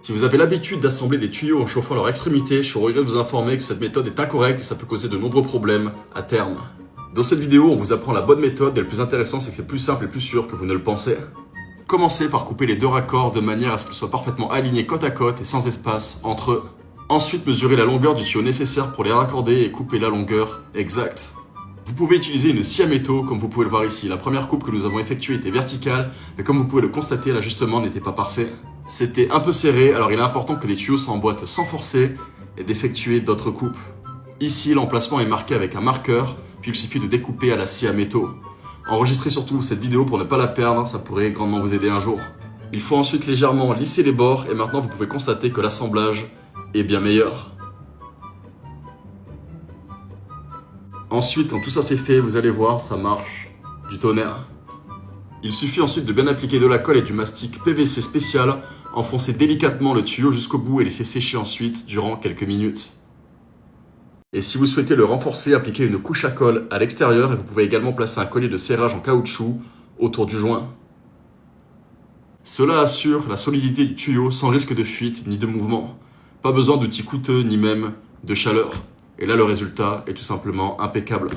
Si vous avez l'habitude d'assembler des tuyaux en chauffant leur extrémité, je suis au regret de vous informer que cette méthode est incorrecte et ça peut causer de nombreux problèmes à terme. Dans cette vidéo, on vous apprend la bonne méthode et le plus intéressant, c'est que c'est plus simple et plus sûr que vous ne le pensez. Commencez par couper les deux raccords de manière à ce qu'ils soient parfaitement alignés côte à côte et sans espace entre eux. Ensuite, mesurez la longueur du tuyau nécessaire pour les raccorder et couper la longueur exacte. Vous pouvez utiliser une scie à métaux comme vous pouvez le voir ici. La première coupe que nous avons effectuée était verticale, mais comme vous pouvez le constater, l'ajustement n'était pas parfait. C'était un peu serré, alors il est important que les tuyaux s'emboîtent sans forcer et d'effectuer d'autres coupes. Ici, l'emplacement est marqué avec un marqueur, puis il suffit de découper à la scie à métaux. Enregistrez surtout cette vidéo pour ne pas la perdre, ça pourrait grandement vous aider un jour. Il faut ensuite légèrement lisser les bords et maintenant vous pouvez constater que l'assemblage est bien meilleur. Ensuite, quand tout ça c'est fait, vous allez voir, ça marche du tonnerre. Il suffit ensuite de bien appliquer de la colle et du mastic PVC spécial, enfoncer délicatement le tuyau jusqu'au bout et laisser sécher ensuite durant quelques minutes. Et si vous souhaitez le renforcer, appliquez une couche à colle à l'extérieur et vous pouvez également placer un collier de serrage en caoutchouc autour du joint. Cela assure la solidité du tuyau sans risque de fuite ni de mouvement. Pas besoin d'outils coûteux ni même de chaleur. Et là, le résultat est tout simplement impeccable.